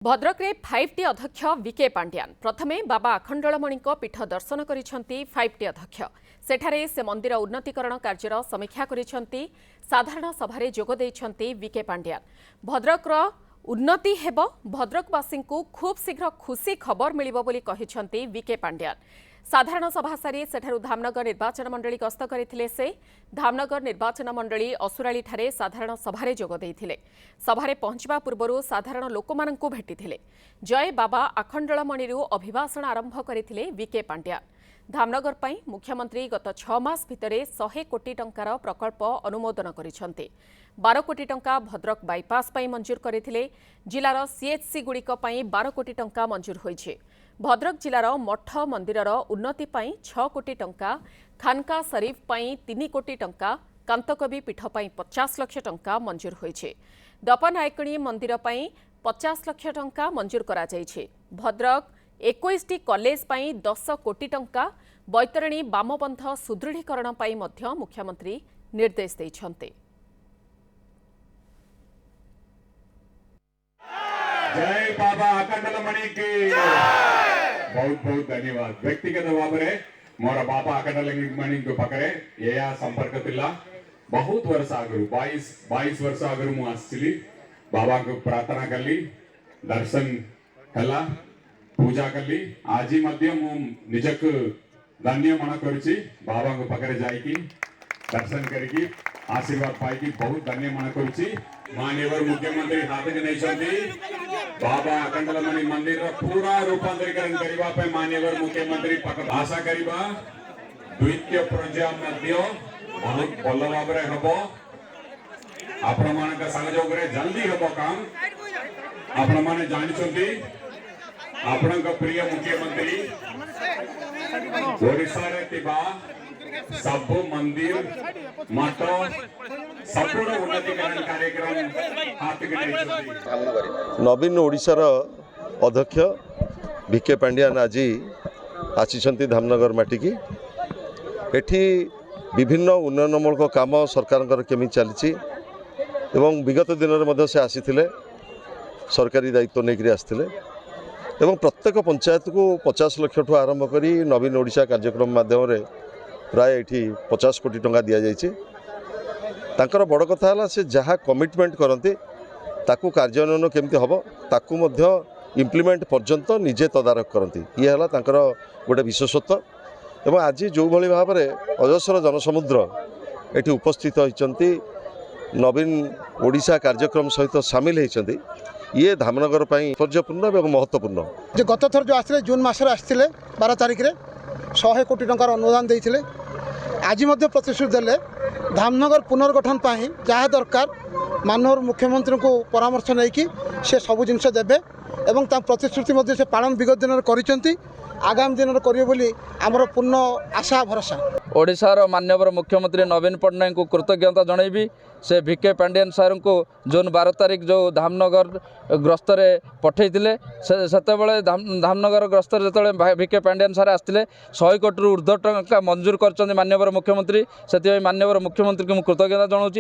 भद्रक रे 5T अध्यक्ष विके पांड्यान प्रथमे बाबा अखंडलमणि पीठ दर्शन करिसेंती 5T अध्यक्ष सेठारे से मंदिर उन्नतीकरण कार्यर समीक्षा करिसेंती साधारण सभारे जोग दैछंती विके पांड्यान भद्रक रो उन्नति हेब भद्रकवासी को खूब शीघ्र खुशी खबर मिलिबो बोली कहिसेंती विके पांड्यान साधारण सभा सारी सेठारु धामनगर निर्वाचन मंडली गस्त करथिले से धामनगर निर्वाचन मंडली असुराली ठारे साधारण सभारे जोग दैथिले सभारे पहुंचबा पूर्वरु साधारण लोकमानंकु भेटिथिले जय बाबा अखंडलमणिरु अभिभाषण आरंभ करथिले विके पांड्या धामनगर पई मुख्यमंत्री गत 6 मास भितरे 100 कोटी टंकार प्रकल्प अनुमोदन करिसंते 12 कोटी टंका भद्रक बाईपास पई मंजूर करथिले जिलार सीएचसी गुड़िक पई 12 कोटी टंका मंजूर होइछे भद्रक जिलार मठ मंदिरर उन्नति पई 6 कोटी टंका खानका शरीफ पई 3 कोटी टंका कांतकवि पीठ पई 50 लाख टंका मंजूर होइछे दपनायकणी मंदिर पई 50 लाख टंका मंजूर करा जाइछे भद्रक 21टी कॉलेज पई 10 कोटी टंका बैतरणी वामपंथ सुदृढ़ीकरण पई मध्य मुख्यमंत्री निर्देश दैछन्ते। जय बाबा अखंडलमणि की बहुत बहुत धन्यवाद। व्यक्तिगत भाव में मोर बाबा अखंडलमणि पाखे या संपर्क थिला बहुत वर्ष आगु 22 वर्ष आगु मु आसली बाबा को प्रार्थना कली दर्शन हला पूजा कली आज मध्य मु निजक धन्य मन करुची बाबा को पाखे जाइकी दर्शन करके आशीर्वाद पाई बहुत धन्य मन करुची माननीय मुख्यमंत्री हाथ के नहीं बाबा अखंडलमणि मंदिर पूरा रूपांतरीकरण करबा पे माननीय मुख्यमंत्री आशा करबा द्वितीय पर्याय मध्य बहुत भल भाव हम आपण मान सहयोग जल्दी हम काम आपण माने जानिछंती आपण प्रिय मुख्यमंत्री ओडिशा रे तिबा सब मंदिर मठ संपूर्ण उन्नतीकरण कार्यक्रम हाथ के नवीन ओडिशार अध्यक्ष विके पांड्यान आज आसी धामनगर माटी की एठी विभिन्न उन्नयनमूलक काम सरकार केमी चली विगत दिन में से आसी सरकारी दायित्व नहीं आसते एवं प्रत्येक पंचायत को 50 लाख ठू आरंभ कर नवीन ओडिशा कार्यक्रम माध्यम प्राय ये 50 कोटी टंका दि जाकर बड़ कथा है से जहाँ कमिटमेंट करते ताकू कार्यान्वयन केमती हम ताकू इम्प्लीमेंट पर्यंत निजे तदारख करती ये है गोटे विशेषत्व एवं आज जो भाई भाव में अजस्र जनसमुद्र ये उपस्थित होती नवीन ओडिशा कार्यक्रम सहित सामिल होती ये धामनगर तात्पर्यपूर्ण और महत्वपूर्ण जो गत थर जो आसते जून मसरे आसते 12 तारिख में 100 कोटी टंकार अनुदान देते आज प्रतिश्रुति देले धामनगर पुनर्गठन जहाँ दरकार माननीय मुख्यमंत्री को परामर्श नहीं कि से सब जिनस देवे एवं प्रतिश्रुति से पालन विगत दिन कर आगामी दिन में करेंगे बोली आमर पूर्ण आशा भरोसा ओडिशार माननीय मुख्यमंत्री नवीन पट्टनायक को कृतज्ञता जनइबी से विके पांड्यान सार को जून 12 तारिख जो धामनगर ग्रस्त पठे से धामनगर ग्रस्त जो विके पांड्यान सार आसते 100 कोटी ऊर्ध्व टंका मंजूर कर माननीय मुख्यमंत्री से माननीय मुख्यमंत्री को कृतज्ञता जनाऊँ।